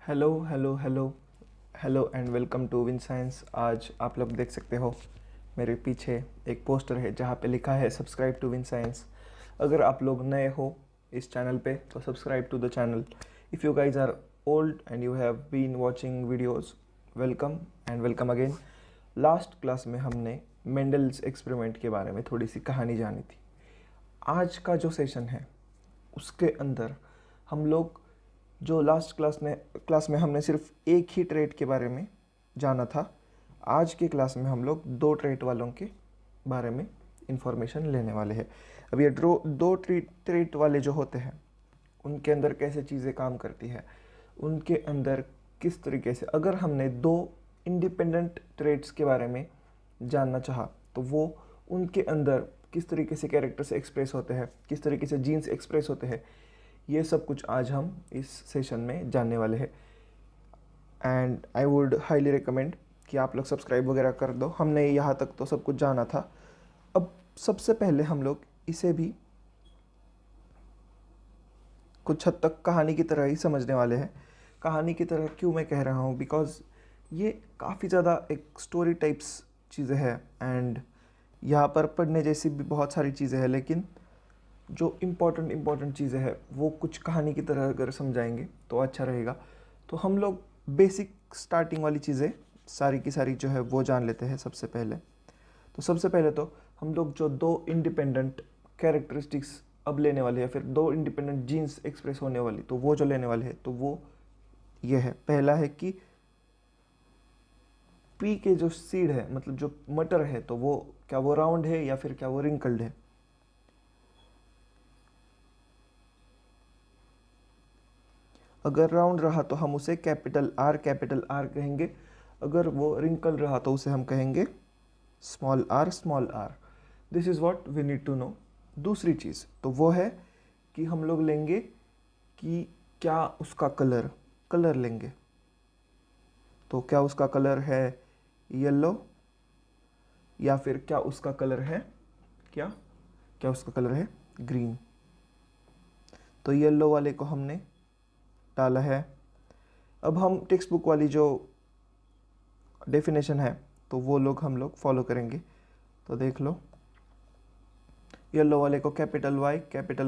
Hello hello hello hello and welcome to Win Science. आज आप लोग देख सकते हो मेरे पीछे एक पोस्टर है जहाँ पे लिखा है सब्सक्राइब टू विन साइंस। अगर आप लोग नए हो इस चैनल पे तो subscribe to the channel. If you guys are old and you have been watching videos, welcome and welcome again. Last class में हमने मेंडल्स एक्सपेरिमेंट के बारे में थोड़ी सी कहानी जानी थी। आज का जो सेशन है उसके अंदर हम लोग, जो लास्ट क्लास में हमने सिर्फ एक ही ट्रेट के बारे में जाना था, आज के क्लास में हम लोग दो ट्रेट वालों के बारे में इंफॉर्मेशन लेने वाले हैं। अब ये दो ट्रेट वाले जो होते हैं उनके अंदर कैसे चीज़ें काम करती है, उनके अंदर किस तरीके से, अगर हमने दो इंडिपेंडेंट ट्रेट्स के बारे में जानना चाहा तो वो उनके अंदर किस तरीके से कैरेक्टर्स एक्सप्रेस होते हैं, किस तरीके से जीन्स एक्सप्रेस होते हैं, ये सब कुछ आज हम इस सेशन में जानने वाले हैं। And I would highly recommend कि आप लोग सब्सक्राइब वगैरह कर दो। हमने यहाँ तक तो सब कुछ जाना था। अब सबसे पहले हम लोग इसे भी कुछ हद तक कहानी की तरह ही समझने वाले हैं। कहानी की तरह क्यों मैं कह रहा हूँ, बिकॉज ये काफ़ी ज़्यादा एक स्टोरी टाइप्स चीज़ें हैं एंड यहाँ पर पढ़ने जैसी भी बहुत सारी चीज़ें हैं, लेकिन जो इम्पोर्टेंट चीज़ें हैं वो कुछ कहानी की तरह अगर समझाएंगे तो अच्छा रहेगा। तो हम लोग बेसिक स्टार्टिंग वाली चीज़ें सारी की सारी जो है वो जान लेते हैं सबसे पहले। तो सबसे पहले तो हम लोग जो दो इंडिपेंडेंट कैरेक्टरिस्टिक्स अब लेने वाले हैं, फिर दो इंडिपेंडेंट जीन्स एक्सप्रेस होने वाली, तो वो जो लेने वाले हैं तो वो ये है। पहला है कि पी के जो सीड है, मतलब जो मटर है, तो वो क्या वो राउंड है या फिर क्या वो रिंकल्ड है। अगर राउंड रहा तो हम उसे कैपिटल आर कहेंगे। अगर वो रिंकल रहा तो उसे हम कहेंगे small R small R. This is what we need to know. दूसरी चीज़ तो वो है कि हम लोग लेंगे कि क्या उसका कलर लेंगे। तो क्या उसका कलर है येलो या फिर क्या उसका कलर है क्या क्या उसका कलर है ग्रीन। तो येलो वाले को हमने डाला है। अब हम टेक्स्ट बुक वाली जो डेफिनेशन है तो वो हम लोग फॉलो करेंगे। तो देख लो, येलो वाले को कैपिटल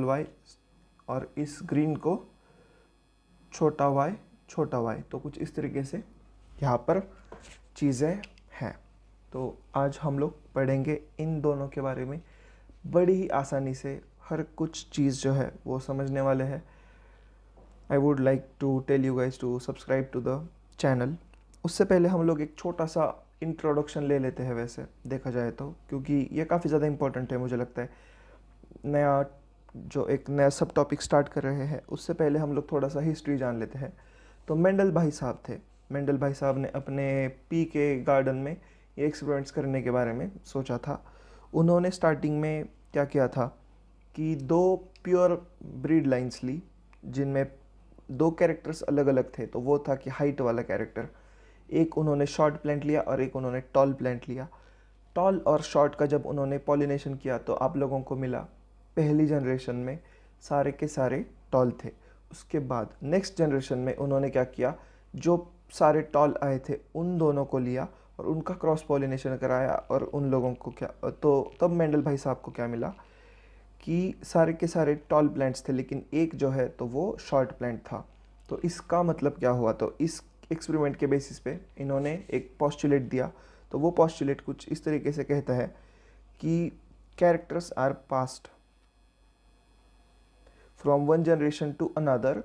वाई और इस ग्रीन को छोटा वाई। तो कुछ इस तरीके से यहाँ पर चीज़ें हैं। तो आज हम लोग पढ़ेंगे इन दोनों के बारे में बड़ी ही आसानी से। हर कुछ चीज़ जो है वो समझने वाले हैं। I would like to tell you guys to subscribe to the channel. उससे पहले हम लोग एक छोटा सा इंट्रोडक्शन ले लेते हैं, वैसे देखा जाए तो, क्योंकि ये काफ़ी ज़्यादा इंपॉर्टेंट है मुझे लगता है। एक नया सब टॉपिक स्टार्ट कर रहे हैं उससे पहले हम लोग थोड़ा सा हिस्ट्री जान लेते हैं। तो मेंडल भाई साहब थे। मेंडल भाई साहब ने अपने पी के गार्डन में ये एक्सपेरिमेंट्स करने के बारे में सोचा था। उन्होंने स्टार्टिंग में क्या किया था कि दो प्योर ब्रीड लाइंस ली जिनमें दो कैरेक्टर्स अलग अलग थे। तो वो था कि हाइट वाला कैरेक्टर, एक उन्होंने शॉर्ट प्लांट लिया और एक उन्होंने टॉल प्लांट लिया। टॉल और शॉर्ट का जब उन्होंने पॉलिनेशन किया तो आप लोगों को मिला पहली जनरेशन में सारे के सारे टॉल थे। उसके बाद नेक्स्ट जनरेशन में उन्होंने क्या किया, जो सारे टॉल आए थे उन दोनों को लिया और उनका क्रॉस पॉलिनेशन कराया और उन लोगों को क्या, तो तब मेंडल भाई साहब को क्या मिला कि सारे के सारे टॉल प्लांट्स थे लेकिन एक जो है तो वो शॉर्ट प्लांट था। तो इसका मतलब क्या हुआ, तो इस एक्सपेरिमेंट के बेसिस पे इन्होंने एक पॉस्टुलेट दिया। तो वो पॉस्टुलेट कुछ इस तरीके से कहता है कि characters are passed from one generation to another,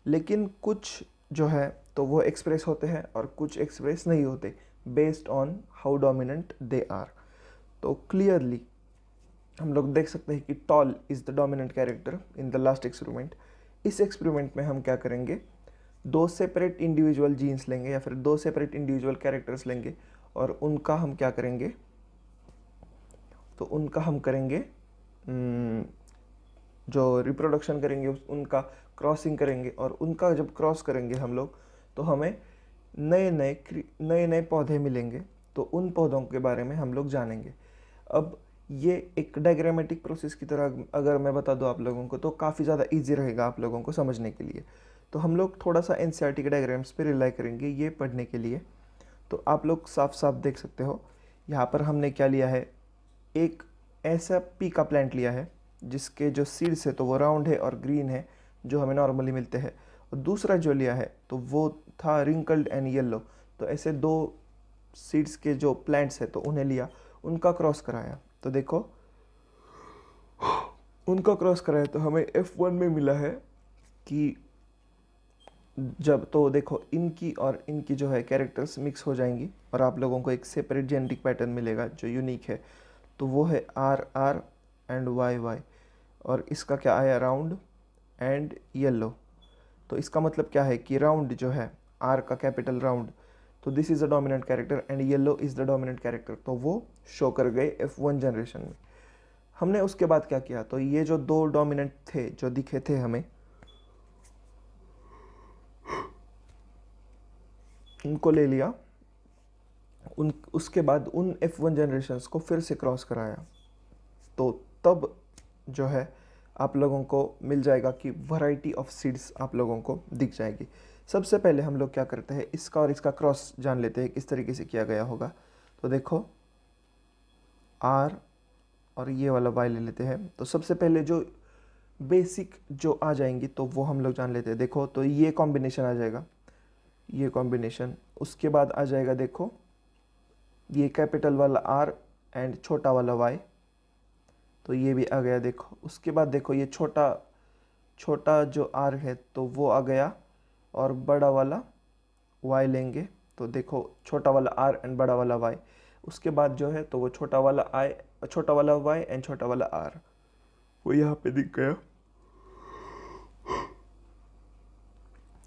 लेकिन कुछ जो है तो वो एक्सप्रेस होते हैं और कुछ एक्सप्रेस नहीं होते, based on how dominant they are. तो क्लियरली हम लोग देख सकते हैं कि tall is the dominant character in the last experiment. इस एक्सपेरिमेंट में हम क्या करेंगे, दो सेपरेट इंडिविजुअल जीन्स लेंगे या फिर दो सेपरेट इंडिविजुअल कैरेक्टर्स लेंगे और उनका हम क्या करेंगे, तो उनका हम करेंगे जो रिप्रोडक्शन करेंगे उनका क्रॉसिंग करेंगे। और उनका जब क्रॉस करेंगे हम लोग तो हमें नए नए पौधे मिलेंगे। तो उन पौधों के बारे में हम लोग जानेंगे। अब ये एक डायग्रामेटिक प्रोसेस की तरह अगर मैं बता दूं आप लोगों को तो काफ़ी ज़्यादा इजी रहेगा आप लोगों को समझने के लिए। तो हम लोग थोड़ा सा एनसीईआरटी के डायग्राम्स पे रिलाई करेंगे ये पढ़ने के लिए। तो आप लोग साफ साफ देख सकते हो यहाँ पर हमने क्या लिया है, एक ऐसा पी का प्लांट लिया है जिसके जो सीड्स है तो वो राउंड है और ग्रीन है जो हमें नॉर्मली मिलते हैं, और दूसरा जो लिया है तो वो था रिंकल्ड एंड येलो। तो ऐसे दो सीड्स के जो प्लांट्स है तो उन्हें लिया, उनका क्रॉस कराया, तो देखो उनका क्रॉस कराया तो हमें F1 में मिला है कि जब तो देखो इनकी और इनकी जो है कैरेक्टर्स मिक्स हो जाएंगी और आप लोगों को एक सेपरेट जेनेटिक पैटर्न मिलेगा जो यूनिक है, तो वो है RR एंड YY। और इसका क्या आया, राउंड एंड येलो। तो इसका मतलब क्या है कि राउंड जो है R का कैपिटल राउंड, तो this is the dominant character and yellow is the dominant character, तो वो शो कर गए F1 जनरेशन में। हमने उसके बाद क्या किया, तो ये जो दो डोमिनेंट थे जो दिखे थे हमें, उनको ले लिया, उसके बाद उन F1 जनरेशन्स को फिर से क्रॉस कराया, तो तब जो है आप लोगों को मिल जाएगा कि वैरायटी ऑफ सीड्स आप लोगों को दिख जाएगी। सबसे पहले हम लोग क्या करते हैं, इसका और इसका क्रॉस जान लेते हैं किस तरीके से किया गया होगा। तो देखो R और ये वाला Y ले लेते हैं, तो सबसे पहले जो बेसिक जो आ जाएंगी तो वो हम लोग जान लेते हैं। देखो तो ये कॉम्बिनेशन आ जाएगा, ये कॉम्बिनेशन, उसके बाद आ जाएगा देखो ये कैपिटल वाला R एंड छोटा वाला Y, तो ये भी आ गया देखो। उसके बाद देखो ये छोटा जो R है तो वो आ गया, और बड़ा वाला Y लेंगे, तो देखो छोटा वाला R एंड बड़ा वाला Y। उसके बाद जो है तो वो छोटा वाला Y एंड छोटा वाला R, वो यहाँ पे दिख गया।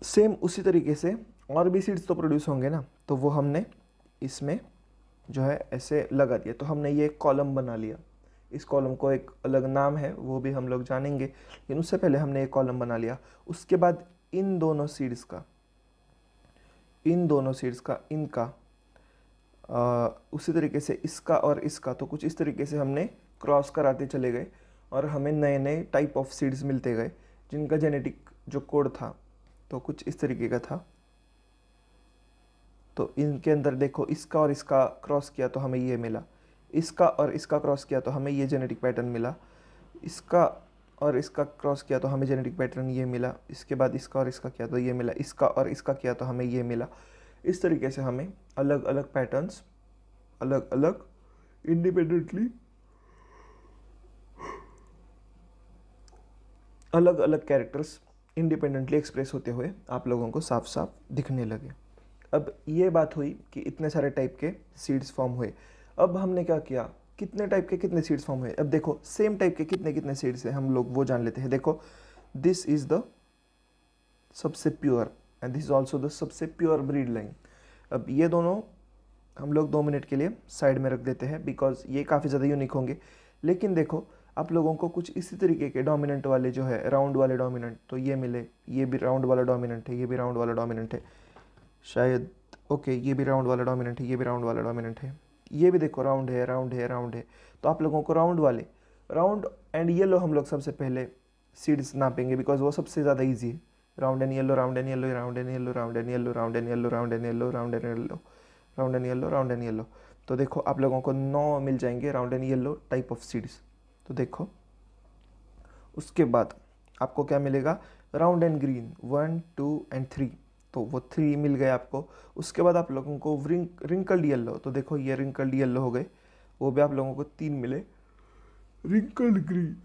सेम उसी तरीके से और भी सीड्स तो प्रोड्यूस होंगे ना, तो वो हमने इसमें जो है ऐसे लगा दिया, तो हमने ये कॉलम बना लिया। इस कॉलम को एक अलग नाम है वो भी हम लोग जानेंगे, लेकिन उससे पहले हमने एक कॉलम बना लिया। उसके बाद इन दोनों सीड्स का इनका उसी तरीके से इसका और इसका, तो कुछ इस तरीके से हमने क्रॉस कराते चले गए और हमें नए नए टाइप ऑफ सीड्स मिलते गए जिनका जेनेटिक जो कोड था तो कुछ इस तरीके का था। तो इनके अंदर देखो इसका और इसका क्रॉस किया तो हमें ये मिला, इसका और इसका क्रॉस किया तो हमें ये जेनेटिक पैटर्न मिला, इसका और इसका क्रॉस किया तो हमें जेनेटिक पैटर्न ये मिला, इसके बाद इसका और इसका किया तो ये मिला, इसका और इसका किया तो हमें ये मिला। इस तरीके से हमें अलग अलग पैटर्न्स अलग अलग इंडिपेंडेंटली अलग अलग कैरेक्टर्स इंडिपेंडेंटली एक्सप्रेस होते हुए आप लोगों को साफ साफ दिखने लगे। अब ये बात हुई कि इतने सारे टाइप के सीड्स फॉर्म हुए। अब हमने क्या किया, कितने टाइप के कितने सीड्स फॉर्म हुए। अब देखो सेम टाइप के कितने कितने सीड्स हैं हम लोग वो जान लेते हैं। देखो दिस इज़ द सबसे pure and this is also the सबसे प्योर ब्रीड लाइन। अब ये दोनों हम लोग 2 मिनट के लिए साइड में रख देते हैं बिकॉज ये काफ़ी ज़्यादा यूनिक होंगे। लेकिन देखो आप लोगों को कुछ इसी तरीके के डोमिनेंट वाले जो है राउंड वाले डोमिनेंट तो ये मिले, ये भी राउंड वाला डोमिनेंट है, ये भी राउंड वाला डोमिनेंट है शायद, ओके ये भी राउंड वाला डोमिनेंट है, ये भी राउंड वाला डोमिनेंट है, ये भी देखो राउंड है राउंड है राउंड है। तो आप लोगों को राउंड एंड येलो हम लोग सबसे पहले सीड्स नापेंगे बिकॉज वो सबसे ज़्यादा ईजी है। Round and yellow round and yellow round and yellow round and yellow round and yellow round and yellow round and yellow round and yellow round and yellow. तो देखो आप लोगों को 9 मिल जाएंगे round and yellow type of seeds. तो देखो उसके बाद आपको क्या मिलेगा, राउंड एंड ग्रीन 1 2 एंड 3, तो वो 3 मिल गए आपको। उसके बाद आप लोगों को रिंकल्ड येलो, तो देखो ये रिंकल्ड येलो हो गए, वो भी आप लोगों को 3 मिले। रिंकल्ड ग्रीन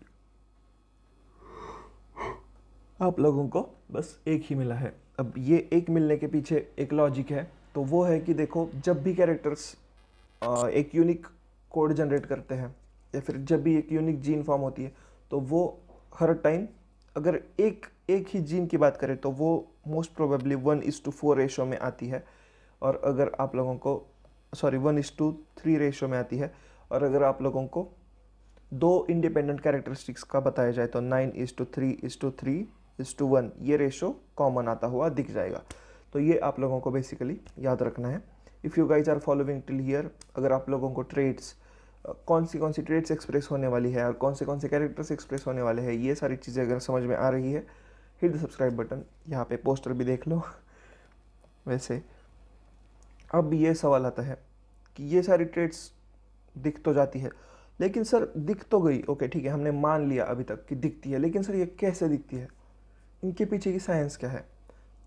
आप लोगों को बस एक ही मिला है। अब ये एक मिलने के पीछे एक लॉजिक है, तो वो है कि देखो जब भी कैरेक्टर्स एक यूनिक कोड जनरेट करते हैं या फिर जब भी एक यूनिक जीन फॉर्म होती है तो वो हर टाइम अगर एक ही जीन की बात करें तो वो मोस्ट प्रोबेबली 1:4 रेशो में आती है, और अगर आप लोगों को 1:3 रेशो में आती है, और अगर आप लोगों को 2 इंडिपेंडेंट कैरेक्टरिस्टिक्स का बताया जाए तो 9:3:3:1 ये रेशो कॉमन आता हुआ दिख जाएगा। तो ये आप लोगों को बेसिकली याद रखना है। If you guys are following till here, अगर आप लोगों को ट्रेड्स कौन सी ट्रेड्स एक्सप्रेस होने वाली है और कौन से कैरेक्टर्स एक्सप्रेस होने वाले हैं, ये सारी चीज़ें अगर समझ में आ रही है हिट द सब्सक्राइब बटन। यहाँ पे पोस्टर भी देख लो। वैसे अब ये सवाल आता है कि ये सारी ट्रेड्स दिख तो जाती है, लेकिन सर दिख तो गई, ओके ठीक है, हमने मान लिया अभी तक कि दिखती है, लेकिन सर ये कैसे दिखती है, इनके पीछे की साइंस क्या है?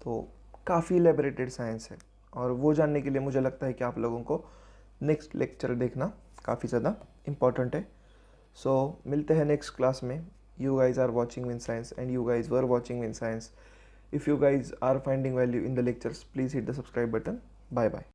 तो काफ़ी इलेबरेटेड साइंस है, और वो जानने के लिए मुझे लगता है कि आप लोगों को नेक्स्ट लेक्चर देखना काफ़ी ज़्यादा इम्पॉर्टेंट है। सो मिलते हैं नेक्स्ट क्लास में। You guys are watching Win Science and you guys were watching Win Science. If you guys are finding value in the lectures, please hit the subscribe button. Bye bye.